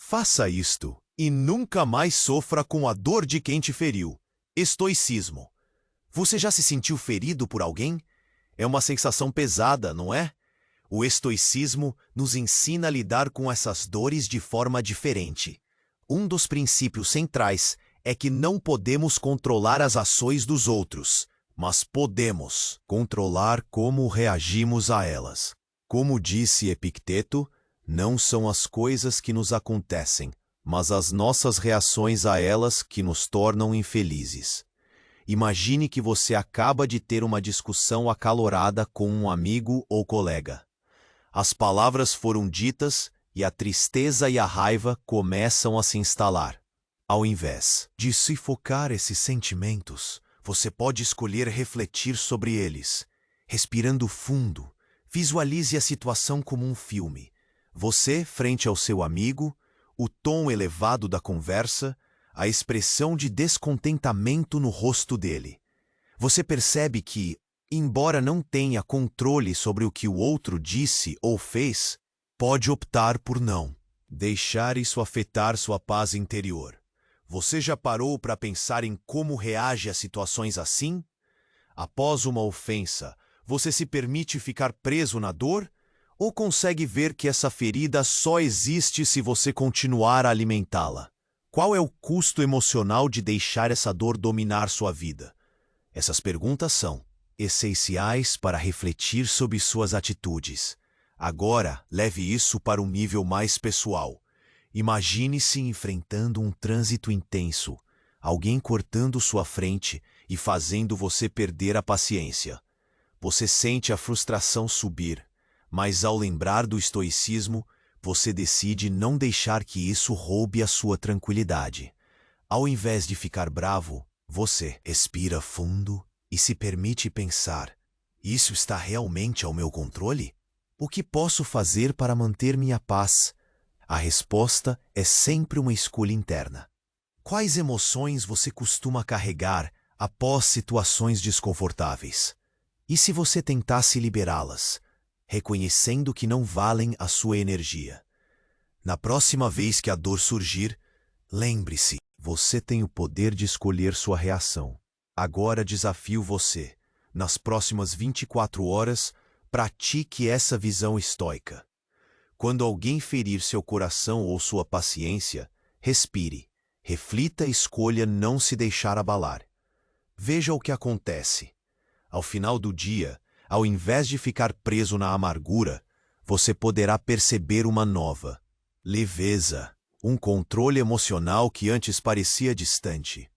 Faça isto e nunca mais sofra com a dor de quem te feriu. Estoicismo. Você já se sentiu ferido por alguém? É uma sensação pesada, não é? O estoicismo nos ensina a lidar com essas dores de forma diferente. Um dos princípios centrais é que não podemos controlar as ações dos outros, mas podemos controlar como reagimos a elas. Como disse Epicteto, não são as coisas que nos acontecem, mas as nossas reações a elas que nos tornam infelizes. Imagine que você acaba de ter uma discussão acalorada com um amigo ou colega. As palavras foram ditas e a tristeza e a raiva começam a se instalar. Ao invés de sufocar esses sentimentos, você pode escolher refletir sobre eles. Respirando fundo, visualize a situação como um filme. Você frente ao seu amigo, o tom elevado da conversa, a expressão de descontentamento no rosto dele. Você percebe que, embora não tenha controle sobre o que o outro disse ou fez, pode optar por não deixar isso afetar sua paz interior. Você já parou para pensar em como reage a situações assim? Após uma ofensa, você se permite ficar preso na dor? Ou consegue ver que essa ferida só existe se você continuar a alimentá-la? Qual é o custo emocional de deixar essa dor dominar sua vida? Essas perguntas são essenciais para refletir sobre suas atitudes. Agora, leve isso para um nível mais pessoal. Imagine-se enfrentando um trânsito intenso, alguém cortando sua frente e fazendo você perder a paciência. Você sente a frustração subir, mas ao lembrar do estoicismo, você decide não deixar que isso roube a sua tranquilidade. Ao invés de ficar bravo, você respira fundo e se permite pensar: isso está realmente ao meu controle? O que posso fazer para manter minha paz? A resposta é sempre uma escolha interna. Quais emoções você costuma carregar após situações desconfortáveis? E se você tentasse liberá-las, reconhecendo que não valem a sua energia? Na próxima vez que a dor surgir, lembre-se, você tem o poder de escolher sua reação. Agora desafio você. Nas próximas 24 horas, pratique essa visão estoica. Quando alguém ferir seu coração ou sua paciência, respire, reflita e escolha não se deixar abalar. Veja o que acontece. Ao final do dia, ao invés de ficar preso na amargura, você poderá perceber uma nova leveza, um controle emocional que antes parecia distante.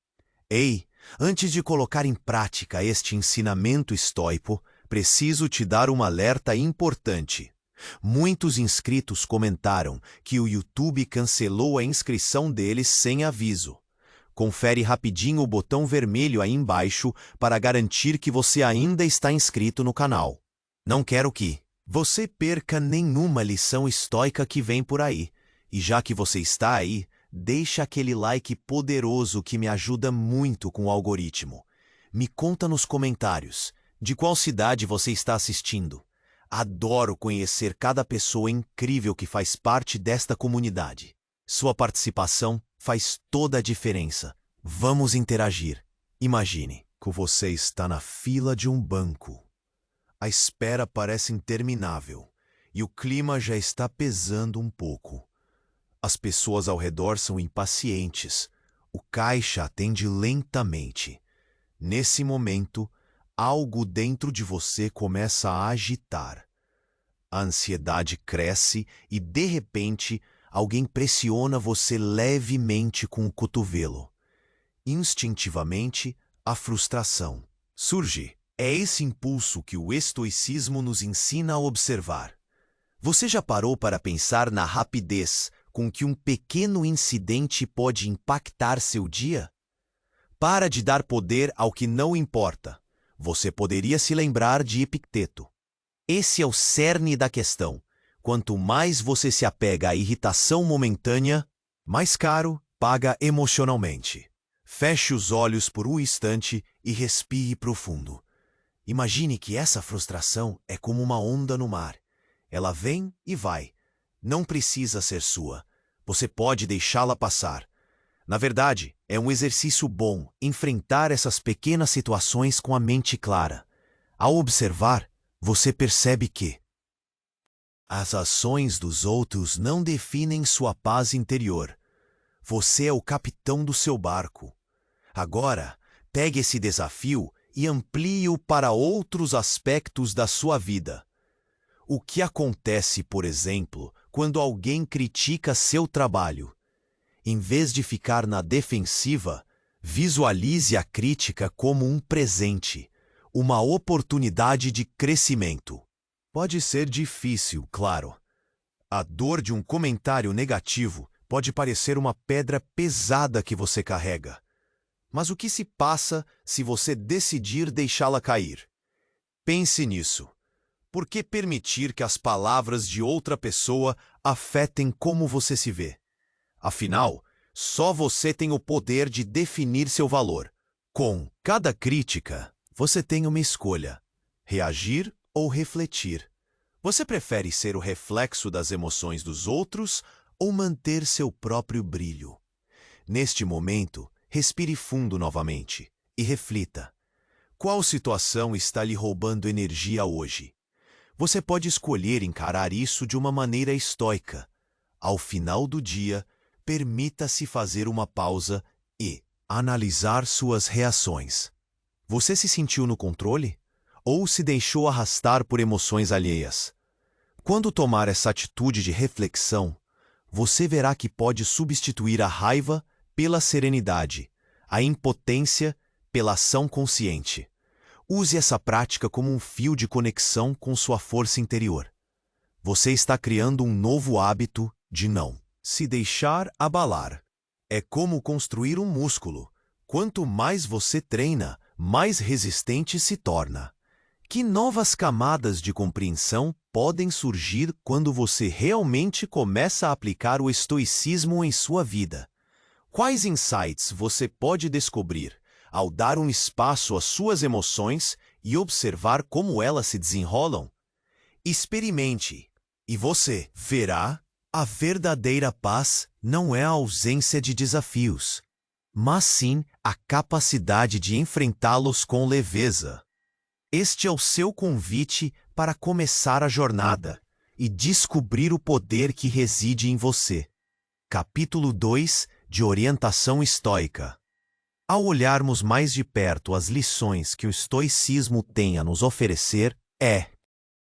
Ei, antes de colocar em prática este ensinamento estoico, preciso te dar um alerta importante. Muitos inscritos comentaram que o YouTube cancelou a inscrição deles sem aviso. Confere rapidinho o botão vermelho aí embaixo para garantir que você ainda está inscrito no canal. Não quero que você perca nenhuma lição estoica que vem por aí. E já que você está aí, deixa aquele like poderoso que me ajuda muito com o algoritmo. Me conta nos comentários de qual cidade você está assistindo. Adoro conhecer cada pessoa incrível que faz parte desta comunidade. Sua participação faz toda a diferença. Vamos interagir. Imagine que você está na fila de um banco. A espera parece interminável e o clima já está pesando um pouco. As pessoas ao redor são impacientes. O caixa atende lentamente. Nesse momento, algo dentro de você começa a agitar. A ansiedade cresce e, de repente, alguém pressiona você levemente com o cotovelo. Instintivamente, a frustração surge. É esse impulso que o estoicismo nos ensina a observar. Você já parou para pensar na rapidez com que um pequeno incidente pode impactar seu dia? Para de dar poder ao que não importa. Você poderia se lembrar de Epicteto. Esse é o cerne da questão. Quanto mais você se apega à irritação momentânea, mais caro paga emocionalmente. Feche os olhos por um instante e respire profundo. Imagine que essa frustração é como uma onda no mar. Ela vem e vai. Não precisa ser sua. Você pode deixá-la passar. Na verdade, é um exercício bom enfrentar essas pequenas situações com a mente clara. Ao observar, você percebe que as ações dos outros não definem sua paz interior. Você é o capitão do seu barco. Agora, pegue esse desafio e amplie-o para outros aspectos da sua vida. O que acontece, por exemplo, quando alguém critica seu trabalho? Em vez de ficar na defensiva, visualize a crítica como um presente, uma oportunidade de crescimento. Pode ser difícil, claro. A dor de um comentário negativo pode parecer uma pedra pesada que você carrega. Mas o que se passa se você decidir deixá-la cair? Pense nisso. Por que permitir que as palavras de outra pessoa afetem como você se vê? Afinal, só você tem o poder de definir seu valor. Com cada crítica, você tem uma escolha: reagir ou refletir. Você prefere ser o reflexo das emoções dos outros ou manter seu próprio brilho? Neste momento, respire fundo novamente e reflita. Qual situação está lhe roubando energia hoje? Você pode escolher encarar isso de uma maneira estoica. Ao final do dia, permita-se fazer uma pausa e analisar suas reações. Você se sentiu no controle? Ou se deixou arrastar por emoções alheias? Quando tomar essa atitude de reflexão, você verá que pode substituir a raiva pela serenidade, a impotência pela ação consciente. Use essa prática como um fio de conexão com sua força interior. Você está criando um novo hábito de não se deixar abalar. É como construir um músculo. Quanto mais você treina, mais resistente se torna. Que novas camadas de compreensão podem surgir quando você realmente começa a aplicar o estoicismo em sua vida? Quais insights você pode descobrir ao dar um espaço às suas emoções e observar como elas se desenrolam? Experimente, e você verá. A verdadeira paz não é a ausência de desafios, mas sim a capacidade de enfrentá-los com leveza. Este é o seu convite para começar a jornada e descobrir o poder que reside em você. Capítulo 2 de Orientação Estoica. Ao olharmos mais de perto as lições que o estoicismo tem a nos oferecer, é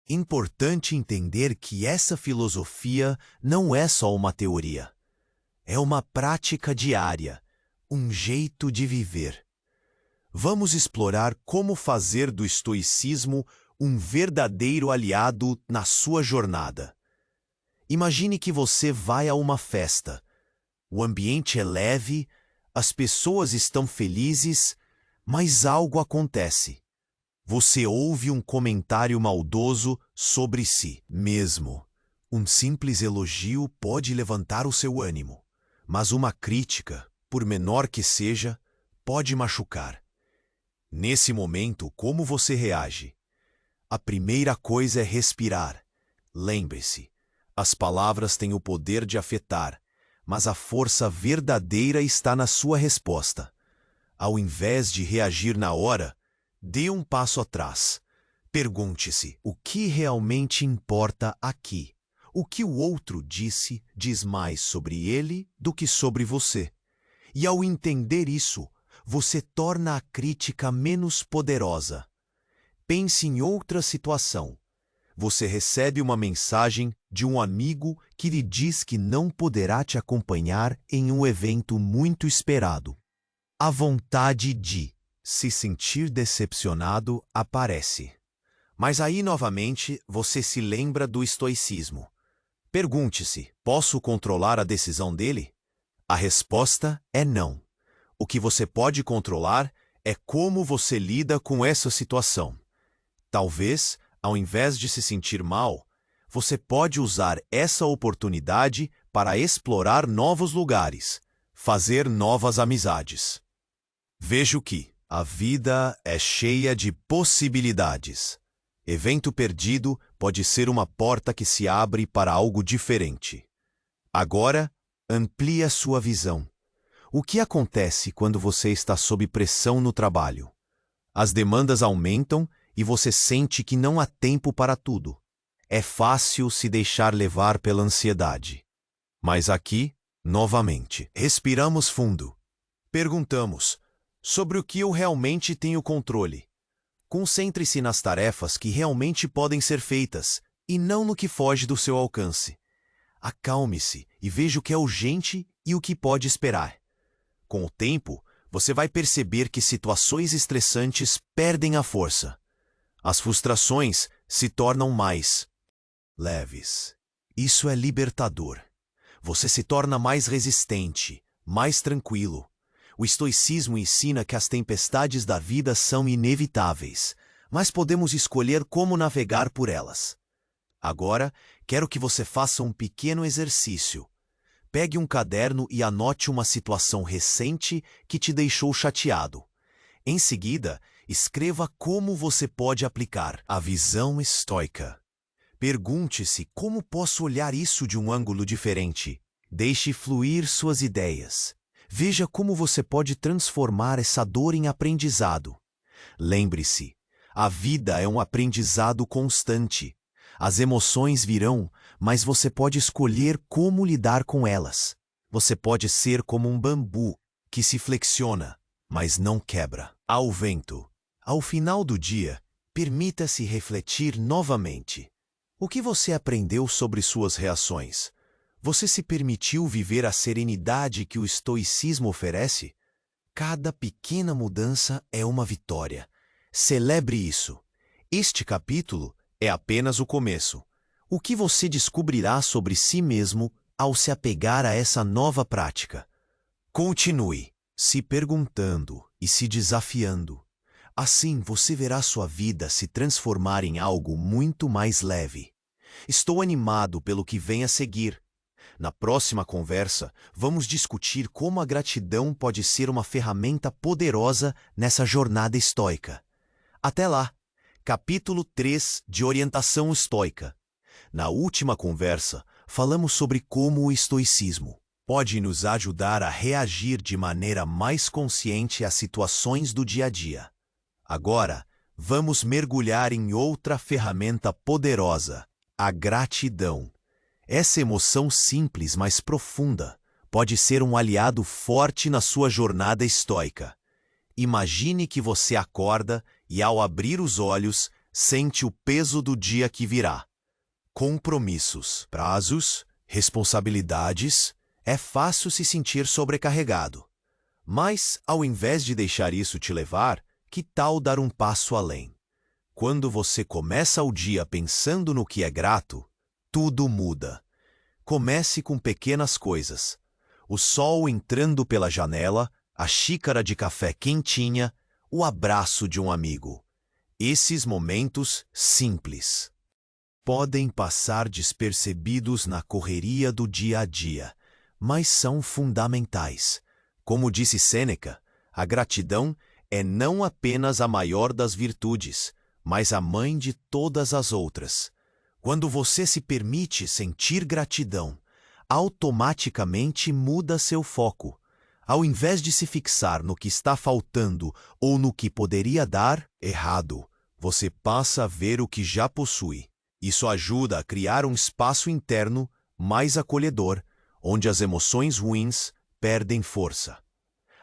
importante entender que essa filosofia não é só uma teoria. É uma prática diária, um jeito de viver. Vamos explorar como fazer do estoicismo um verdadeiro aliado na sua jornada. Imagine que você vai a uma festa. O ambiente é leve, as pessoas estão felizes, mas algo acontece. Você ouve um comentário maldoso sobre si mesmo. Um simples elogio pode levantar o seu ânimo, mas uma crítica, por menor que seja, pode machucar. Nesse momento, como você reage? A primeira coisa é respirar. Lembre-se, as palavras têm o poder de afetar, mas a força verdadeira está na sua resposta. Ao invés de reagir na hora, dê um passo atrás. Pergunte-se: o que realmente importa aqui? O que o outro disse diz mais sobre ele do que sobre você. E ao entender isso, você torna a crítica menos poderosa. Pense em outra situação. Você recebe uma mensagem de um amigo que lhe diz que não poderá te acompanhar em um evento muito esperado. A vontade de se sentir decepcionado aparece. Mas aí, novamente, você se lembra do estoicismo. Pergunte-se: posso controlar a decisão dele? A resposta é não. O que você pode controlar é como você lida com essa situação. Talvez, ao invés de se sentir mal, você pode usar essa oportunidade para explorar novos lugares, fazer novas amizades. Veja que a vida é cheia de possibilidades. Evento perdido pode ser uma porta que se abre para algo diferente. Agora, Amplie a sua visão. O que acontece quando você está sob pressão no trabalho? As demandas aumentam e você sente que não há tempo para tudo. É fácil se deixar levar pela ansiedade. Mas aqui, novamente, respiramos fundo. Perguntamos: sobre o que eu realmente tenho controle? Concentre-se nas tarefas que realmente podem ser feitas e não no que foge do seu alcance. Acalme-se e veja o que é urgente e o que pode esperar. Com o tempo, você vai perceber que situações estressantes perdem a força. As frustrações se tornam mais leves. Isso é libertador. Você se torna mais resistente, mais tranquilo. O estoicismo ensina que as tempestades da vida são inevitáveis, mas podemos escolher como navegar por elas. Agora, quero que você faça um pequeno exercício. Pegue um caderno e anote uma situação recente que te deixou chateado. Em seguida, escreva como você pode aplicar a visão estoica. Pergunte-se como posso olhar isso de um ângulo diferente. Deixe fluir suas ideias. Veja como você pode transformar essa dor em aprendizado. Lembre-se, a vida é um aprendizado constante. As emoções virão, mas você pode escolher como lidar com elas. Você pode ser como um bambu que se flexiona, mas não quebra ao vento. Ao final do dia, permita-se refletir novamente. O que você aprendeu sobre suas reações? Você se permitiu viver a serenidade que o estoicismo oferece? Cada pequena mudança é uma vitória. Celebre isso. Este capítulo é apenas o começo. O que você descobrirá sobre si mesmo ao se apegar a essa nova prática? Continue se perguntando e se desafiando. Assim você verá sua vida se transformar em algo muito mais leve. Estou animado pelo que vem a seguir. Na próxima conversa, vamos discutir como a gratidão pode ser uma ferramenta poderosa nessa jornada estoica. Até lá! Capítulo 3 de Orientação Estoica. Na última conversa, falamos sobre como o estoicismo pode nos ajudar a reagir de maneira mais consciente às situações do dia a dia. Agora, vamos mergulhar em outra ferramenta poderosa, a gratidão. Essa emoção simples, mas profunda, pode ser um aliado forte na sua jornada estoica. Imagine que você acorda e, ao abrir os olhos, sente o peso do dia que virá. Compromissos, prazos, responsabilidades. É fácil se sentir sobrecarregado. Mas, ao invés de deixar isso te levar, que tal dar um passo além? Quando você começa o dia pensando no que é grato, tudo muda. Comece com pequenas coisas. O sol entrando pela janela, a xícara de café quentinha, o abraço de um amigo. Esses momentos simples podem passar despercebidos na correria do dia a dia, mas são fundamentais. Como disse Sêneca, a gratidão é não apenas a maior das virtudes, mas a mãe de todas as outras. Quando você se permite sentir gratidão, automaticamente muda seu foco. Ao invés de se fixar no que está faltando ou no que poderia dar errado, você passa a ver o que já possui. Isso ajuda a criar um espaço interno mais acolhedor, onde as emoções ruins perdem força.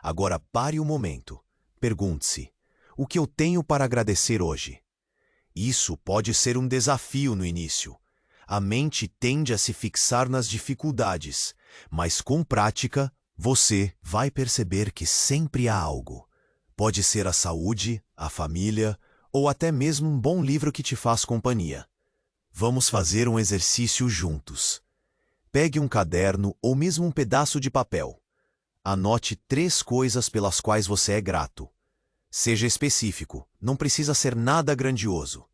Agora pare um momento. Pergunte-se: o que eu tenho para agradecer hoje? Isso pode ser um desafio no início. A mente tende a se fixar nas dificuldades, mas com prática, você vai perceber que sempre há algo. Pode ser a saúde, a família, ou até mesmo um bom livro que te faz companhia. Vamos fazer um exercício juntos. Pegue um caderno ou mesmo um pedaço de papel. Anote 3 coisas pelas quais você é grato. Seja específico, não precisa ser nada grandioso.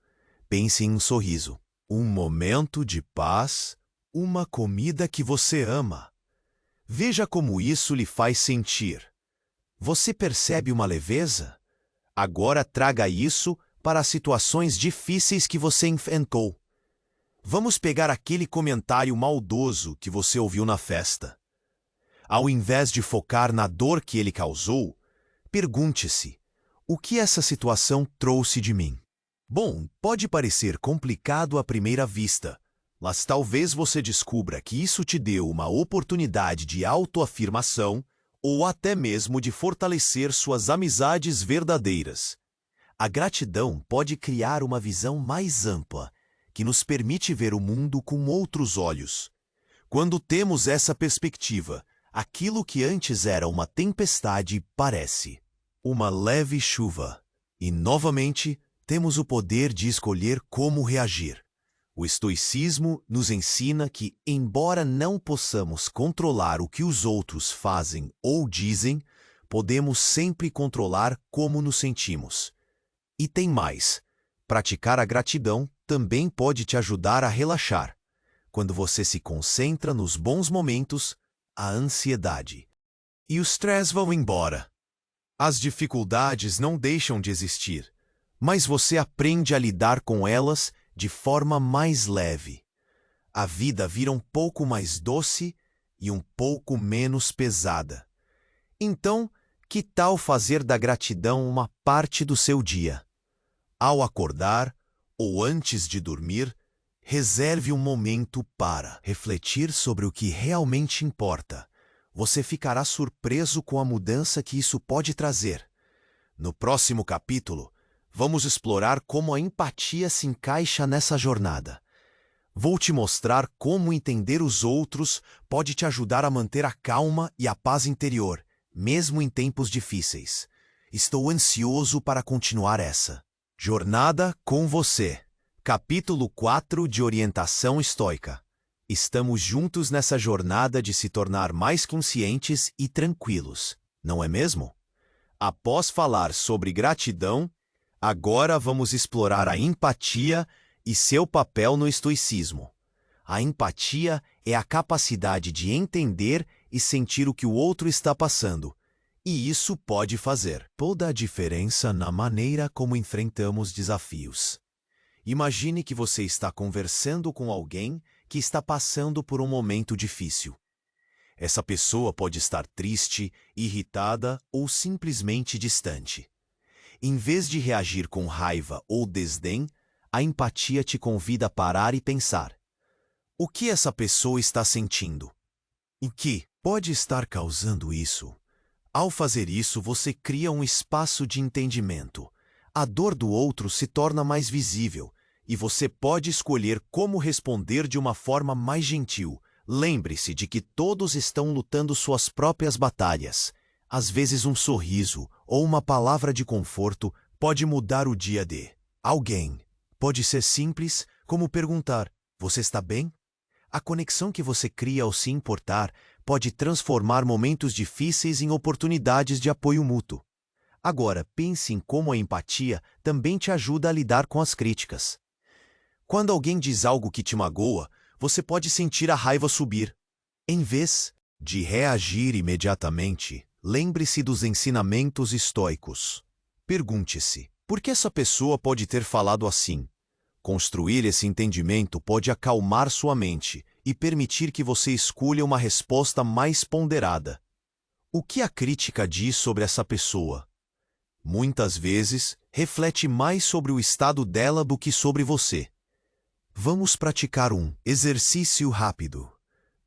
Pense em um sorriso, um momento de paz, uma comida que você ama. Veja como isso lhe faz sentir. Você percebe uma leveza? Agora traga isso para as situações difíceis que você enfrentou. Vamos pegar aquele comentário maldoso que você ouviu na festa. Ao invés de focar na dor que ele causou, pergunte-se: o que essa situação trouxe de mim? Bom, pode parecer complicado à primeira vista, mas talvez você descubra que isso te deu uma oportunidade de autoafirmação ou até mesmo de fortalecer suas amizades verdadeiras. A gratidão pode criar uma visão mais ampla, que nos permite ver o mundo com outros olhos. Quando temos essa perspectiva, aquilo que antes era uma tempestade parece uma leve chuva. E, novamente, temos o poder de escolher como reagir. O estoicismo nos ensina que, embora não possamos controlar o que os outros fazem ou dizem, podemos sempre controlar como nos sentimos. E tem mais. Praticar a gratidão também pode te ajudar a relaxar. Quando você se concentra nos bons momentos, a ansiedade e o stress vão embora. As dificuldades não deixam de existir, mas você aprende a lidar com elas de forma mais leve. A vida vira um pouco mais doce e um pouco menos pesada. Então, que tal fazer da gratidão uma parte do seu dia? Ao acordar ou antes de dormir, reserve um momento para refletir sobre o que realmente importa. Você ficará surpreso com a mudança que isso pode trazer. No próximo capítulo, vamos explorar como a empatia se encaixa nessa jornada. Vou te mostrar como entender os outros pode te ajudar a manter a calma e a paz interior, mesmo em tempos difíceis. Estou ansioso para continuar essa jornada com você. Capítulo 4 de Orientação Estoica. Estamos juntos nessa jornada de se tornar mais conscientes e tranquilos, não é mesmo? Após falar sobre gratidão, agora vamos explorar a empatia e seu papel no estoicismo. A empatia é a capacidade de entender e sentir o que o outro está passando, e isso pode fazer toda a diferença na maneira como enfrentamos desafios. Imagine que você está conversando com alguém que está passando por um momento difícil. Essa pessoa pode estar triste, irritada ou simplesmente distante. Em vez de reagir com raiva ou desdém, a empatia te convida a parar e pensar: o que essa pessoa está sentindo? O que pode estar causando isso? Ao fazer isso, você cria um espaço de entendimento. A dor do outro se torna mais visível e você pode escolher como responder de uma forma mais gentil. Lembre-se de que todos estão lutando suas próprias batalhas. Às vezes um sorriso ou uma palavra de conforto pode mudar o dia de alguém. Pode ser simples, como perguntar: você está bem? A conexão que você cria ao se importar pode transformar momentos difíceis em oportunidades de apoio mútuo. Agora, pense em como a empatia também te ajuda a lidar com as críticas. Quando alguém diz algo que te magoa, você pode sentir a raiva subir. Em vez de reagir imediatamente, lembre-se dos ensinamentos estoicos. Pergunte-se: por que essa pessoa pode ter falado assim? Construir esse entendimento pode acalmar sua mente e permitir que você escolha uma resposta mais ponderada. O que a crítica diz sobre essa pessoa? Muitas vezes, reflete mais sobre o estado dela do que sobre você. Vamos praticar um exercício rápido.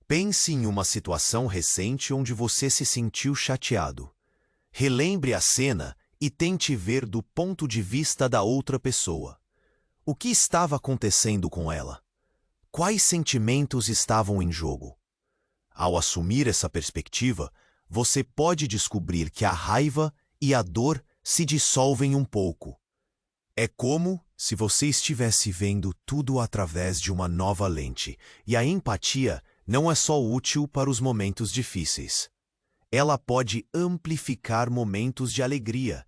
Pense em uma situação recente onde você se sentiu chateado. Relembre a cena e tente ver do ponto de vista da outra pessoa. O que estava acontecendo com ela? Quais sentimentos estavam em jogo? Ao assumir essa perspectiva, você pode descobrir que a raiva e a dor se dissolvem um pouco. É como se você estivesse vendo tudo através de uma nova lente, e a empatia não é só útil para os momentos difíceis. Ela pode amplificar momentos de alegria.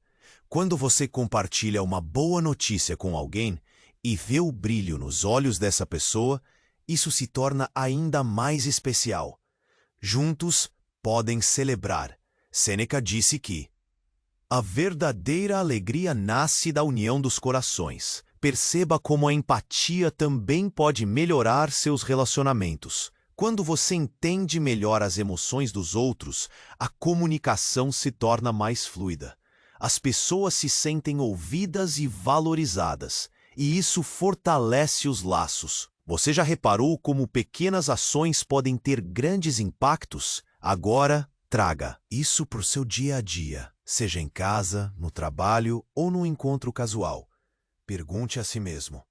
Quando você compartilha uma boa notícia com alguém e vê o brilho nos olhos dessa pessoa, isso se torna ainda mais especial. Juntos podem celebrar. Sêneca disse que a verdadeira alegria nasce da união dos corações. Perceba como a empatia também pode melhorar seus relacionamentos. Quando você entende melhor as emoções dos outros, a comunicação se torna mais fluida. As pessoas se sentem ouvidas e valorizadas, e isso fortalece os laços. Você já reparou como pequenas ações podem ter grandes impactos? Agora, traga isso para o seu dia a dia, seja em casa, no trabalho ou num encontro casual. Pergunte a si mesmo: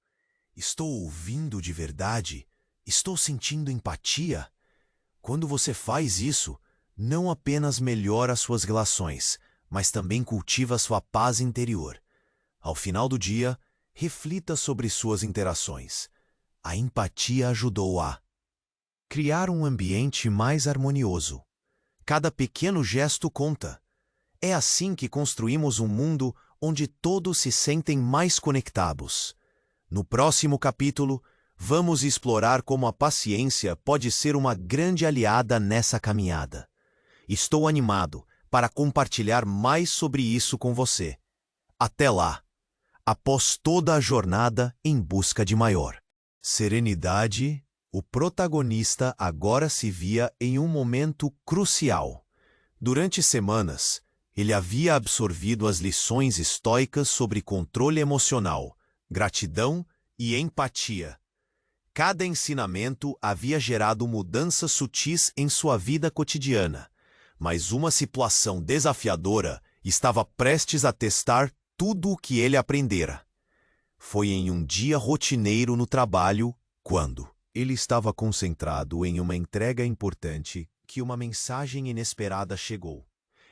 estou ouvindo de verdade? Estou sentindo empatia? Quando você faz isso, não apenas melhora suas relações, mas também cultiva sua paz interior. Ao final do dia, reflita sobre suas interações. A empatia ajudou a criar um ambiente mais harmonioso. Cada pequeno gesto conta. É assim que construímos um mundo onde todos se sentem mais conectados. No próximo capítulo, vamos explorar como a paciência pode ser uma grande aliada nessa caminhada. Estou animado para compartilhar mais sobre isso com você. Até lá! Após toda a jornada em busca de maior serenidade, o protagonista agora se via em um momento crucial. Durante semanas, ele havia absorvido as lições estoicas sobre controle emocional, gratidão e empatia. Cada ensinamento havia gerado mudanças sutis em sua vida cotidiana, mas uma situação desafiadora estava prestes a testar tudo o que ele aprendera. Foi em um dia rotineiro no trabalho, quando ele estava concentrado em uma entrega importante, que uma mensagem inesperada chegou.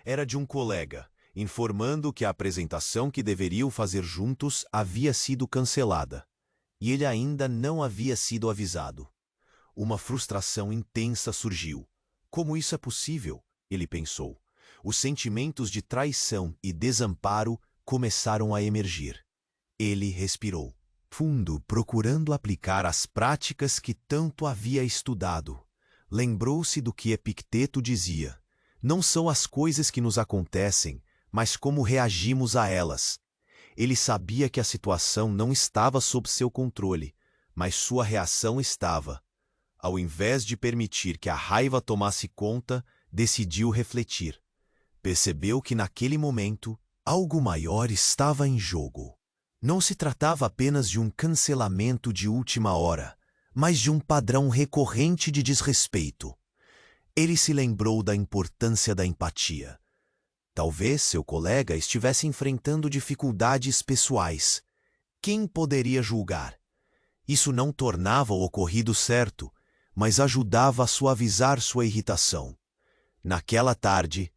Era de um colega, informando que a apresentação que deveriam fazer juntos havia sido cancelada. E ele ainda não havia sido avisado. Uma frustração intensa surgiu. Como isso é possível? Ele pensou. Os sentimentos de traição e desamparo começaram a emergir. Ele respirou fundo, procurando aplicar as práticas que tanto havia estudado. Lembrou-se do que Epicteto dizia: não são as coisas que nos acontecem, mas como reagimos a elas. Ele sabia que a situação não estava sob seu controle, mas sua reação estava. Ao invés de permitir que a raiva tomasse conta, decidiu refletir. Percebeu que naquele momento, algo maior estava em jogo. Não se tratava apenas de um cancelamento de última hora, mas de um padrão recorrente de desrespeito. Ele se lembrou da importância da empatia. Talvez seu colega estivesse enfrentando dificuldades pessoais. Quem poderia julgar? Isso não tornava o ocorrido certo, mas ajudava a suavizar sua irritação. Naquela tarde,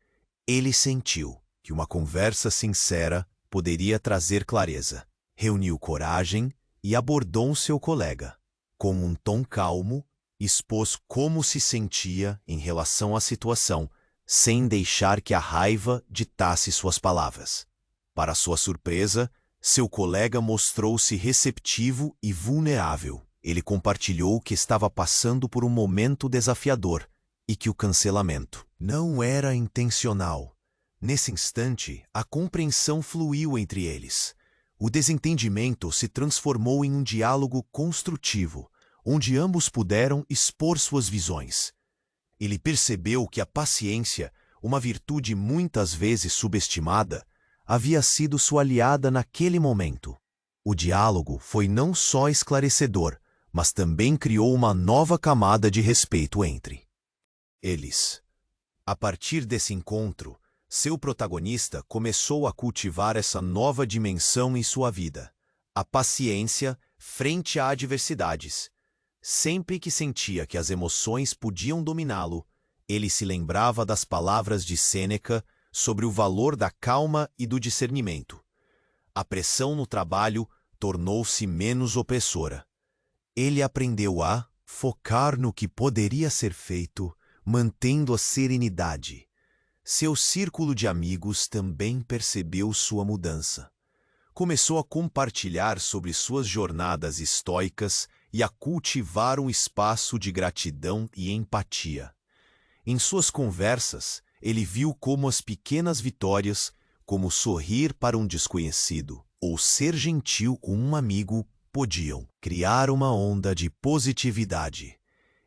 ele sentiu que uma conversa sincera poderia trazer clareza. Reuniu coragem e abordou seu colega. Com um tom calmo, expôs como se sentia em relação à situação, sem deixar que a raiva ditasse suas palavras. Para sua surpresa, seu colega mostrou-se receptivo e vulnerável. Ele compartilhou que estava passando por um momento desafiador e que o cancelamento não era intencional. Nesse instante, a compreensão fluiu entre eles. O desentendimento se transformou em um diálogo construtivo, onde ambos puderam expor suas visões. Ele percebeu que a paciência, uma virtude muitas vezes subestimada, havia sido sua aliada naquele momento. O diálogo foi não só esclarecedor, mas também criou uma nova camada de respeito entre eles. A partir desse encontro, seu protagonista começou a cultivar essa nova dimensão em sua vida: a paciência frente a adversidades. Sempre que sentia que as emoções podiam dominá-lo, ele se lembrava das palavras de Sêneca sobre o valor da calma e do discernimento. A pressão no trabalho tornou-se menos opressora. Ele aprendeu a focar no que poderia ser feito, mantendo a serenidade. Seu círculo de amigos também percebeu sua mudança. Começou a compartilhar sobre suas jornadas estoicas e a cultivar um espaço de gratidão e empatia. Em suas conversas, ele viu como as pequenas vitórias, como sorrir para um desconhecido ou ser gentil com um amigo, podiam criar uma onda de positividade.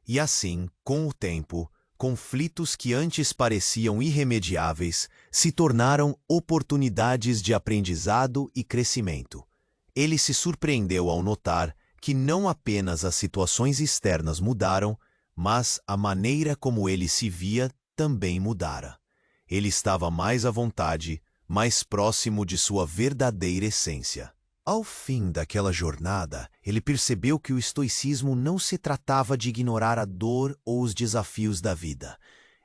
E assim, com o tempo, conflitos que antes pareciam irremediáveis se tornaram oportunidades de aprendizado e crescimento. Ele se surpreendeu ao notar que não apenas as situações externas mudaram, mas a maneira como ele se via também mudara. Ele estava mais à vontade, mais próximo de sua verdadeira essência. Ao fim daquela jornada, ele percebeu que o estoicismo não se tratava de ignorar a dor ou os desafios da vida.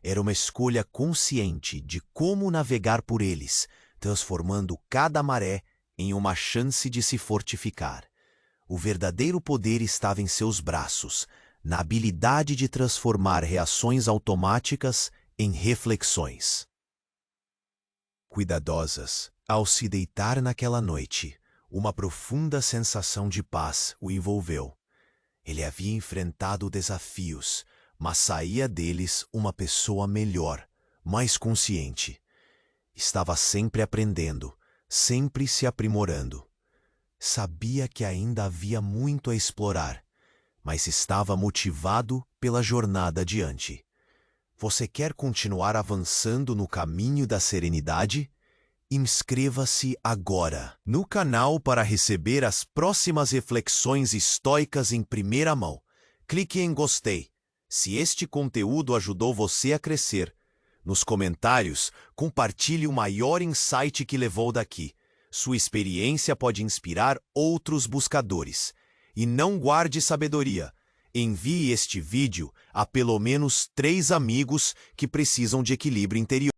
Era uma escolha consciente de como navegar por eles, transformando cada maré em uma chance de se fortificar. O verdadeiro poder estava em seus braços, na habilidade de transformar reações automáticas em reflexões. Cuidadosas, ao se deitar naquela noite, uma profunda sensação de paz o envolveu. Ele havia enfrentado desafios, mas saía deles uma pessoa melhor, mais consciente. Estava sempre aprendendo, sempre se aprimorando. Sabia que ainda havia muito a explorar, mas estava motivado pela jornada adiante. Você quer continuar avançando no caminho da serenidade? Inscreva-se agora no canal para receber as próximas reflexões estoicas em primeira mão. Clique em gostei. Se este conteúdo ajudou você a crescer, nos comentários, compartilhe o maior insight que levou daqui. Sua experiência pode inspirar outros buscadores. E não guarde sabedoria. Envie este vídeo a pelo menos 3 amigos que precisam de equilíbrio interior.